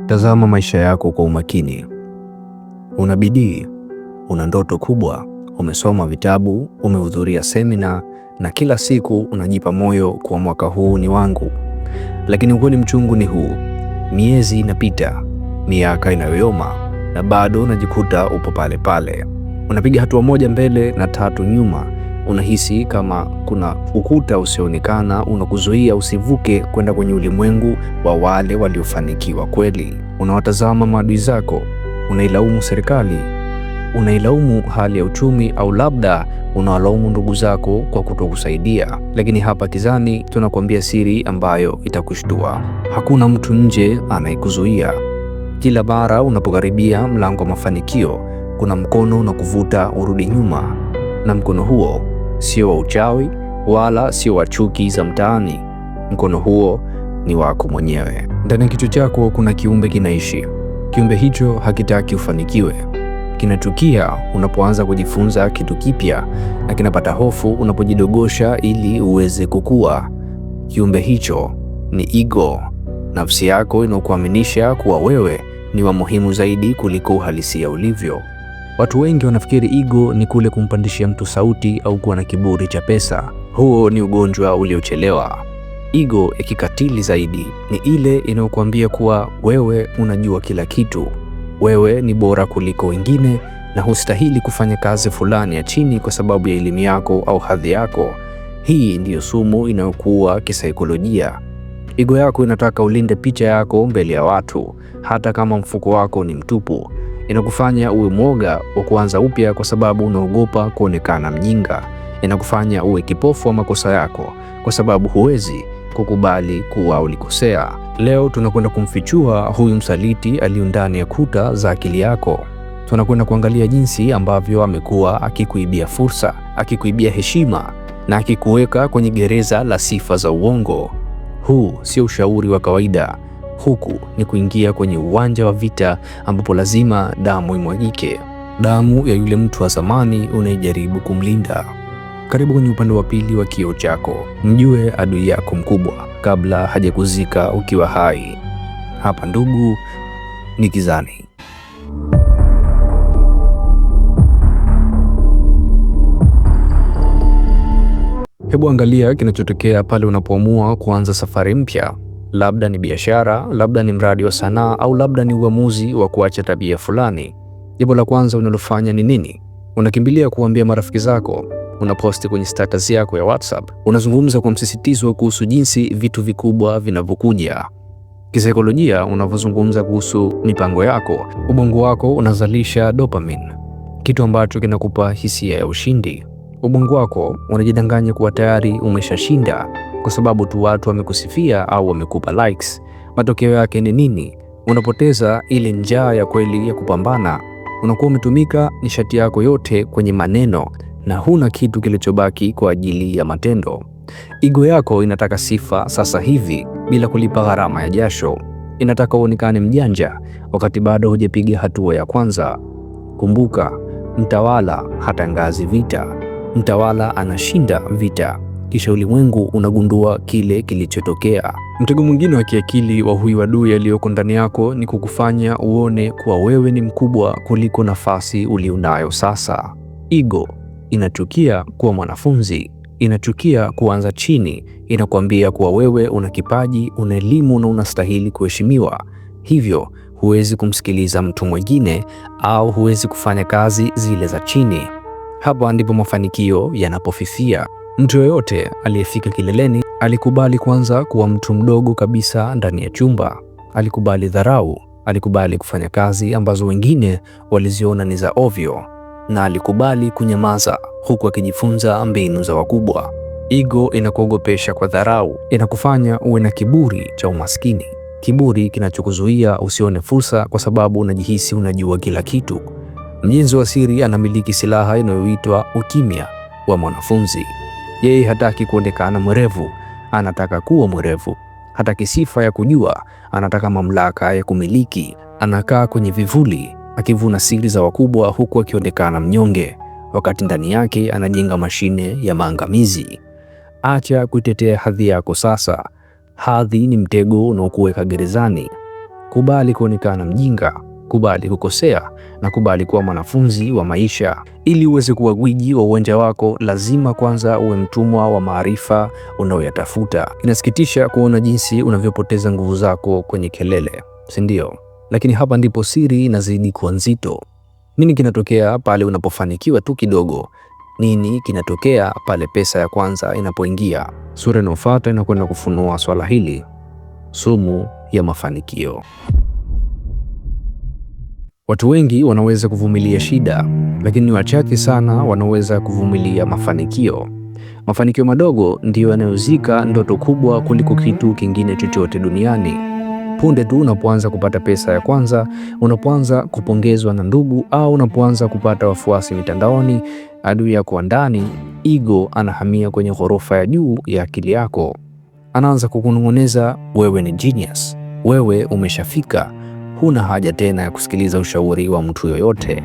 Tazama maisha yako kwa umakini. Una bidii, una ndoto kubwa, umesoma vitabu, umehudhuria semina na kila siku unajipa moyo kwa mwaka huu ni wangu. Lakini ukweli mchungu ni huu: miezi inapita, miaka inayoyoma na bado unajikuta upo pale pale. Unapiga hatua moja mbele na tatu nyuma. Unahisi kama kuna ukuta usioonekana unakuzuia usivuke kwenda kwenye ulimwengu wa wale waliofanikiwa kweli. Unawatazama maadui zako, unailaumu serikali, unailaumu hali ya uchumi, au labda unawalaumu ndugu zako kwa kutokusaidia. Lakini hapa Kizani tunakuambia siri ambayo itakushtua. Hakuna mtu nje anayekuzuia. Kila mara unapokaribia mlango wa mafanikio, kuna mkono unakuvuta urudi nyuma, na mkono huo sio wa uchawi wala sio wa chuki za mtaani. Mkono huo ni wako mwenyewe. Ndani ya kichwa chako kuna kiumbe kinaishi. Kiumbe hicho hakitaki ufanikiwe. Kinachukia unapoanza kujifunza kitu kipya na kinapata hofu unapojidogosha ili uweze kukua. Kiumbe hicho ni ego, nafsi yako inayokuaminisha kuwa wewe ni wa muhimu zaidi kuliko uhalisia ulivyo. Watu wengi wanafikiri ego ni kule kumpandishia mtu sauti au kuwa na kiburi cha pesa. Huo ni ugonjwa uliochelewa. Ego ya kikatili zaidi ni ile inayokuambia kuwa wewe unajua kila kitu, wewe ni bora kuliko wengine na hustahili kufanya kazi fulani ya chini kwa sababu ya elimu yako au hadhi yako. Hii ndiyo sumu inayokuwa kisaikolojia. Ego yako inataka ulinde picha yako mbele ya watu, hata kama mfuko wako ni mtupu. Inakufanya uwe mwoga wa kuanza upya kwa sababu unaogopa kuonekana mjinga. Inakufanya uwe kipofu wa makosa yako kwa sababu huwezi kukubali kuwa ulikosea. Leo tunakwenda kumfichua huyu msaliti aliyo ndani ya kuta za akili yako. Tunakwenda kuangalia jinsi ambavyo amekuwa akikuibia fursa, akikuibia heshima na akikuweka kwenye gereza la sifa za uongo. Huu sio ushauri wa kawaida. Huku ni kuingia kwenye uwanja wa vita ambapo lazima damu imwagike, damu ya yule mtu wa zamani unayejaribu kumlinda. Karibu kwenye upande wa pili wa kioo chako. Mjue adui yako mkubwa kabla hajakuzika ukiwa hai. Hapa ndugu, ni Kizani. Hebu angalia kinachotokea pale unapoamua kuanza safari mpya. Labda ni biashara, labda ni mradi wa sanaa, au labda ni uamuzi wa kuacha tabia fulani. Jambo la kwanza unalofanya ni nini? Unakimbilia kuambia marafiki zako, unaposti kwenye status yako ya WhatsApp, unazungumza kwa msisitizo kuhusu jinsi vitu vikubwa vinavyokuja. Kisaikolojia, unavyozungumza kuhusu mipango yako, ubongo wako unazalisha dopamine, kitu ambacho kinakupa hisia ya ushindi. Ubongo wako unajidanganya kuwa tayari umeshashinda kwa sababu tu watu wamekusifia au wamekupa likes. Matokeo yake ni nini? Unapoteza ile njaa ya kweli ya kupambana. Unakuwa umetumika nishati yako yote kwenye maneno na huna kitu kilichobaki kwa ajili ya matendo. Ego yako inataka sifa sasa hivi bila kulipa gharama ya jasho. Inataka uonekane mjanja wakati bado hujapiga hatua ya kwanza. Kumbuka, mtawala hatangazi vita. Mtawala anashinda vita, kisha ulimwengu unagundua kile kilichotokea. Mtego mwingine wa kiakili wa huyu adui aliyoko ndani yako ni kukufanya uone kuwa wewe ni mkubwa kuliko nafasi ulionayo sasa. Ego inachukia kuwa mwanafunzi, inachukia kuanza chini, inakwambia kuwa wewe una kipaji, una elimu na unastahili kuheshimiwa. Hivyo huwezi kumsikiliza mtu mwingine au huwezi kufanya kazi zile za chini. Hapa ndipo mafanikio yanapofifia. Mtu yoyote aliyefika kileleni alikubali kwanza kuwa mtu mdogo kabisa ndani ya chumba. Alikubali dharau, alikubali kufanya kazi ambazo wengine waliziona ni za ovyo, na alikubali kunyamaza huku akijifunza mbinu za wakubwa. Ego inakuogopesha kwa dharau, inakufanya uwe na kiburi cha umaskini, kiburi kinachokuzuia usione fursa kwa sababu unajihisi unajua kila kitu. Mjenzi wa siri anamiliki silaha inayoitwa ukimya wa mwanafunzi. Yeye hataki kuonekana mwerevu, anataka kuwa mwerevu. Hataki sifa ya kujua, anataka mamlaka ya kumiliki. Anakaa kwenye vivuli akivuna siri za wakubwa huku akionekana mnyonge, wakati ndani yake anajenga mashine ya maangamizi. Acha kuitetea hadhi yako sasa. Hadhi ni mtego unaokuweka gerezani. Kubali kuonekana mjinga, kubali kukosea na kubali kuwa mwanafunzi wa maisha. Ili uweze kuwa gwiji wa uwanja wako, lazima kwanza uwe mtumwa wa maarifa unayoyatafuta. Inasikitisha kuona jinsi unavyopoteza nguvu zako kwenye kelele, si ndio? Lakini hapa ndipo siri inazidi kuwa nzito. Nini kinatokea pale unapofanikiwa tu kidogo? Nini kinatokea pale pesa ya kwanza inapoingia? Sura inayofuata inakwenda kufunua swala hili, sumu ya mafanikio. Watu wengi wanaweza kuvumilia shida, lakini ni wachache sana wanaweza kuvumilia mafanikio. Mafanikio madogo ndiyo yanayozika ndoto kubwa kuliko kitu kingine chochote duniani. Punde tu unapoanza kupata pesa ya kwanza, unapoanza kupongezwa na ndugu, au unapoanza kupata wafuasi mitandaoni, adui yako wa ndani, ego, anahamia kwenye ghorofa ya juu ya akili yako. Anaanza kukunong'oneza, wewe ni genius, wewe umeshafika, huna haja tena ya kusikiliza ushauri wa mtu yoyote.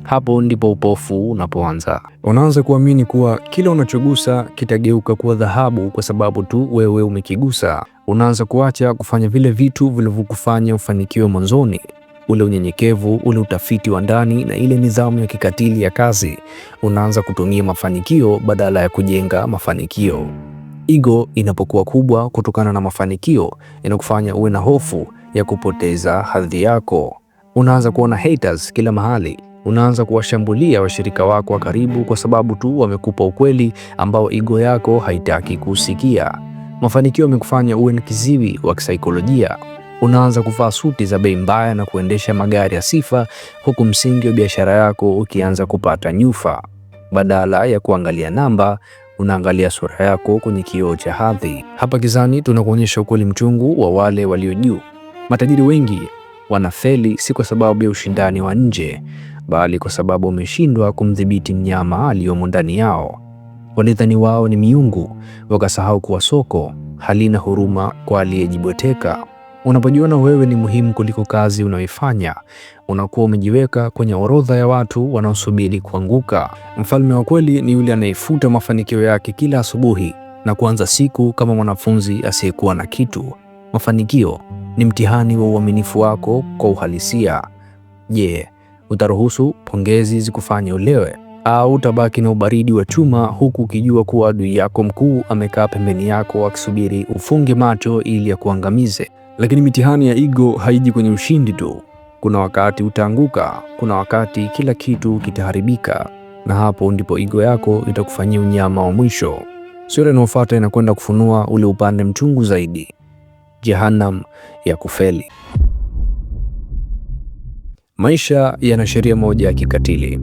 Hapo ndipo upofu unapoanza. Unaanza kuamini kuwa kila unachogusa kitageuka kuwa dhahabu kwa sababu tu wewe umekigusa. Unaanza kuacha kufanya vile vitu vilivyokufanya ufanikiwe mwanzoni, ule unyenyekevu, ule utafiti wa ndani na ile nidhamu ya kikatili ya kazi. Unaanza kutumia mafanikio badala ya kujenga mafanikio. Ego inapokuwa kubwa kutokana na mafanikio, inakufanya uwe na hofu ya kupoteza hadhi yako. Unaanza kuona haters kila mahali. Unaanza kuwashambulia washirika wako wa karibu kwa sababu tu wamekupa ukweli ambao ego yako haitaki kusikia. Mafanikio yamekufanya uwe ni kiziwi wa kisaikolojia. Unaanza kuvaa suti za bei mbaya na kuendesha magari ya sifa, huku msingi wa biashara yako ukianza kupata nyufa. Badala ya kuangalia namba, unaangalia sura yako kwenye kioo cha hadhi. Hapa gizani tunakuonyesha ukweli mchungu wa wale walio juu. Matajiri wengi wanafeli si kwa sababu ya ushindani wa nje, bali kwa sababu wameshindwa kumdhibiti mnyama aliyomo ndani yao. Walidhani wao ni miungu, wakasahau kuwa soko halina huruma kwa aliyejibweteka. Unapojiona wewe ni muhimu kuliko kazi unayoifanya, unakuwa umejiweka kwenye orodha ya watu wanaosubiri kuanguka. Mfalme wa kweli ni yule anayefuta mafanikio yake kila asubuhi na kuanza siku kama mwanafunzi asiyekuwa na kitu. Mafanikio ni mtihani wa uaminifu wako kwa uhalisia. Je, utaruhusu pongezi zikufanye ulewe, au utabaki na ubaridi wa chuma huku ukijua kuwa adui yako mkuu amekaa pembeni yako akisubiri ufunge macho ili akuangamize? Lakini mitihani ya ego haiji kwenye ushindi tu. Kuna wakati utaanguka, kuna wakati kila kitu kitaharibika, na hapo ndipo ego yako itakufanyia unyama wa mwisho. Sura inayofuata inakwenda kufunua ule upande mchungu zaidi, Jehanamu ya kufeli. Maisha yana sheria moja ya kikatili.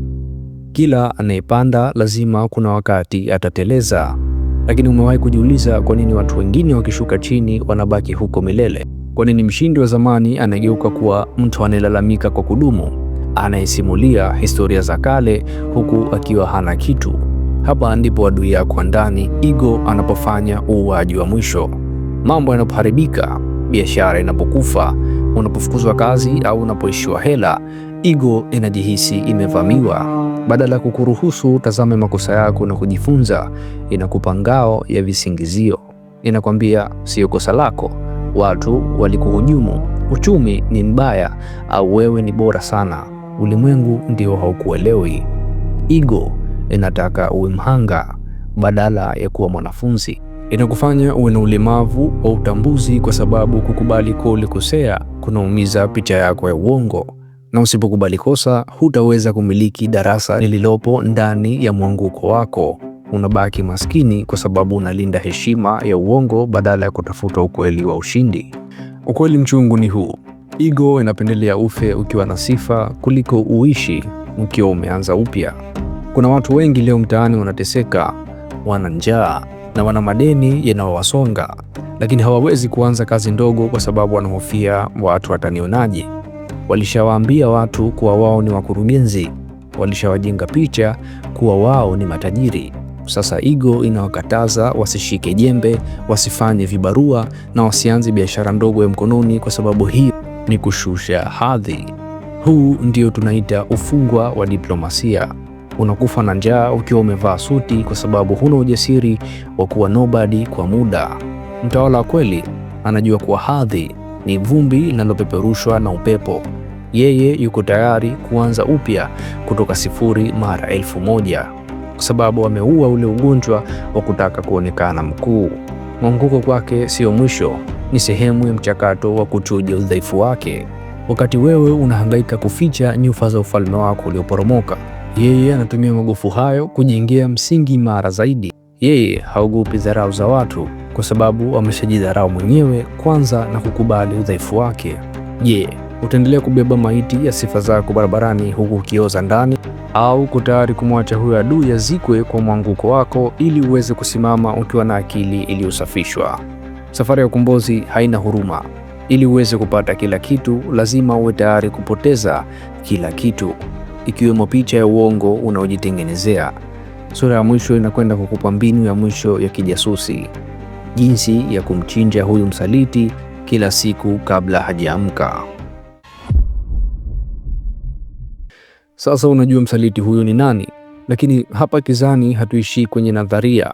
Kila anayepanda lazima kuna wakati atateleza. Lakini umewahi kujiuliza kwa nini watu wengine wakishuka chini wanabaki huko milele? Kwa nini mshindi wa zamani anageuka kuwa mtu anayelalamika kwa kudumu, anayesimulia historia za kale huku akiwa hana kitu? Hapa ndipo adui yako ndani, ego, anapofanya uuaji wa mwisho. Mambo yanapoharibika, biashara inapokufa, unapofukuzwa kazi au unapoishiwa hela, ego inajihisi imevamiwa. Badala ya kukuruhusu utazame makosa yako na kujifunza, inakupa ngao ya visingizio. Inakwambia sio kosa lako, watu walikuhujumu, uchumi ni mbaya, au wewe ni bora sana, ulimwengu ndio haukuelewi. Ego inataka uwe mhanga badala ya kuwa mwanafunzi. Inakufanya uwe na ulemavu wa utambuzi kwa sababu kukubali kuwa ulikosea kunaumiza picha yako ya uongo. Na usipokubali kosa, hutaweza kumiliki darasa lililopo ndani ya mwanguko wako. Unabaki maskini kwa sababu unalinda heshima ya uongo badala ya kutafuta ukweli wa ushindi. Ukweli mchungu ni huu: ego inapendelea ufe ukiwa na sifa kuliko uishi ukiwa umeanza upya. Kuna watu wengi leo mtaani wanateseka, wana njaa na wana madeni yanayowasonga, lakini hawawezi kuanza kazi ndogo kwa sababu wanahofia watu watanionaje. Walishawaambia watu kuwa wao ni wakurugenzi, walishawajenga picha kuwa wao ni matajiri. Sasa ego inawakataza wasishike jembe, wasifanye vibarua na wasianze biashara ndogo ya mkononi, kwa sababu hii ni kushusha hadhi. Huu ndio tunaita ufungwa wa diplomasia. Unakufa na njaa ukiwa umevaa suti kwa sababu huna ujasiri wa kuwa nobody kwa muda. Mtawala wa kweli anajua kuwa hadhi ni vumbi linalopeperushwa na upepo. Yeye yuko tayari kuanza upya kutoka sifuri mara 1000, kwa sababu ameua ule ugonjwa wa kutaka kuonekana mkuu. Mwanguko kwake sio mwisho, ni sehemu ya mchakato wa kuchuja udhaifu wake. Wakati wewe unahangaika kuficha nyufa za ufalme wako ulioporomoka, yeye anatumia magofu hayo kujengea msingi imara zaidi. Yeye haogopi dharau za watu kwa sababu ameshajidharau mwenyewe kwanza na kukubali udhaifu wake. Je, utaendelea kubeba maiti ya sifa zako barabarani huku ukioza ndani, au uko tayari kumwacha huyo adui azikwe kwa mwanguko wako ili uweze kusimama ukiwa na akili iliyosafishwa? Safari ya ukombozi haina huruma. Ili uweze kupata kila kitu, lazima uwe tayari kupoteza kila kitu, ikiwemo picha ya uongo unaojitengenezea. Sura ya mwisho inakwenda kukupa mbinu ya mwisho ya kijasusi, jinsi ya kumchinja huyu msaliti kila siku kabla hajaamka. Sasa unajua msaliti huyu ni nani, lakini hapa Kizani hatuishii kwenye nadharia.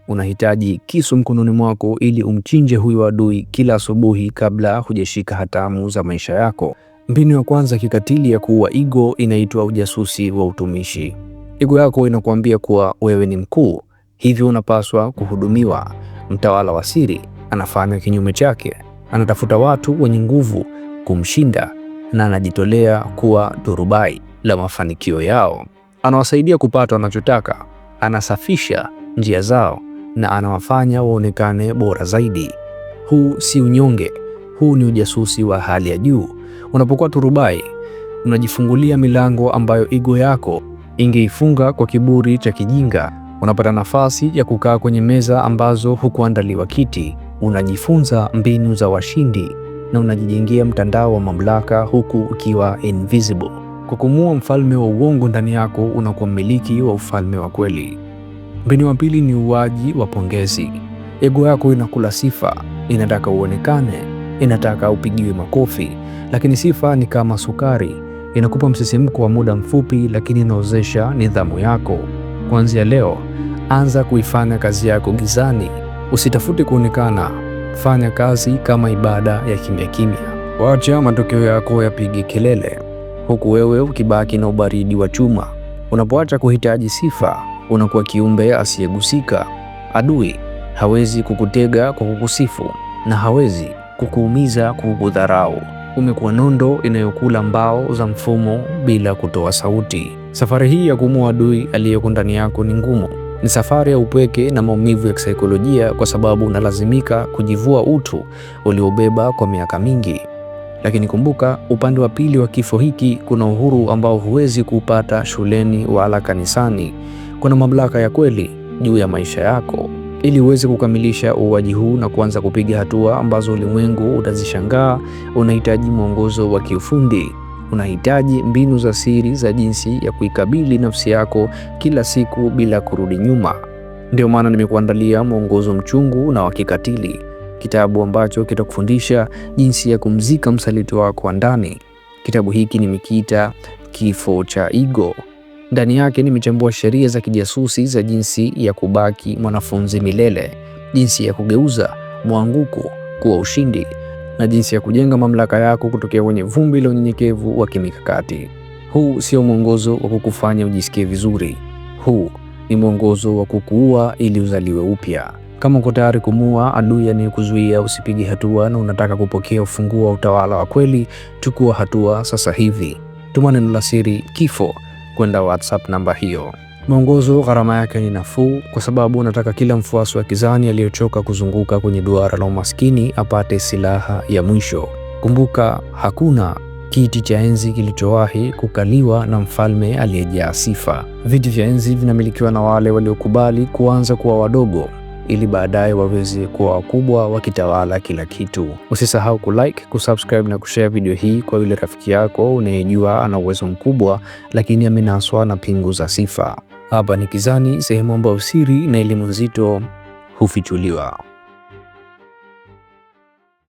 Unahitaji kisu mkononi mwako ili umchinje huyu adui kila asubuhi kabla hujashika hatamu za maisha yako. Mbinu ya kwanza kikatili ya kuua ego inaitwa ujasusi wa utumishi. Ego yako inakuambia kuwa wewe ni mkuu, hivyo unapaswa kuhudumiwa. Mtawala wa siri anafanya kinyume chake, anatafuta watu wenye nguvu kumshinda na anajitolea kuwa turubai la mafanikio yao. Anawasaidia kupata wanachotaka, anasafisha njia zao na anawafanya waonekane bora zaidi. Huu si unyonge, huu ni ujasusi wa hali ya juu. Unapokuwa turubai, unajifungulia milango ambayo ego yako ingeifunga kwa kiburi cha kijinga. Unapata nafasi ya kukaa kwenye meza ambazo hukuandaliwa kiti. Unajifunza mbinu za washindi na unajijengea mtandao wa mamlaka huku ukiwa invisible. Kwa kumuua mfalme wa uongo ndani yako, unakuwa mmiliki wa ufalme wa kweli. Mbinu ya pili ni uwaji wa pongezi. Ego yako inakula sifa, inataka uonekane, inataka upigiwe makofi, lakini sifa ni kama sukari, inakupa msisimko wa muda mfupi, lakini inaozesha nidhamu yako. Kuanzia leo, anza kuifanya kazi yako gizani. Usitafute kuonekana, fanya kazi kama ibada ya kimya kimya. Wacha matokeo yako yapige kelele, huku wewe ukibaki na ubaridi wa chuma. Unapoacha kuhitaji sifa, unakuwa kiumbe asiyegusika. Adui hawezi kukutega kwa kukusifu na hawezi kukuumiza kwa kukudharau. Umekuwa nondo inayokula mbao za mfumo bila kutoa sauti. Safari hii ya kumuua adui aliyeko ndani yako ni ngumu. Ni safari ya upweke na maumivu ya kisaikolojia, kwa sababu unalazimika kujivua utu uliobeba kwa miaka mingi. Lakini kumbuka, upande wa pili wa kifo hiki kuna uhuru ambao huwezi kupata shuleni wala kanisani. Kuna mamlaka ya kweli juu ya maisha yako. Ili uweze kukamilisha uuaji huu na kuanza kupiga hatua ambazo ulimwengu utazishangaa, unahitaji mwongozo wa kiufundi. Unahitaji mbinu za siri za jinsi ya kuikabili nafsi yako kila siku bila kurudi nyuma. Ndio maana nimekuandalia mwongozo mchungu na wa kikatili, kitabu ambacho kitakufundisha jinsi ya kumzika msaliti wako wa ndani. Kitabu hiki nimekiita Kifo cha Ego. Ndani yake nimechambua sheria za kijasusi za jinsi ya kubaki mwanafunzi milele, jinsi ya kugeuza mwanguko kuwa ushindi, na jinsi ya kujenga mamlaka yako kutokea kwenye vumbi la unyenyekevu wa kimikakati. Huu sio mwongozo wa kukufanya ujisikie vizuri. Huu ni mwongozo wa kukuua ili uzaliwe upya. Kama uko tayari kumuua adui anayekuzuia usipige hatua na unataka kupokea ufunguo wa utawala wa kweli, chukua hatua sasa hivi. Tuma neno la siri kifo kwenda WhatsApp namba hiyo. Mwongozo gharama yake ni nafuu, kwa sababu unataka kila mfuasi wa Kizani aliyochoka kuzunguka kwenye duara la umaskini apate silaha ya mwisho. Kumbuka, hakuna kiti cha enzi kilichowahi kukaliwa na mfalme aliyejaa sifa. Viti vya enzi vinamilikiwa na wale waliokubali kuanza kuwa wadogo ili baadaye waweze kuwa wakubwa wakitawala kila kitu. Usisahau kulike, kusubscribe na kushare video hii kwa yule rafiki yako unayejua ana uwezo mkubwa lakini amenaswa na pingu za sifa. Hapa ni Kizani, sehemu ambayo siri na elimu nzito hufichuliwa.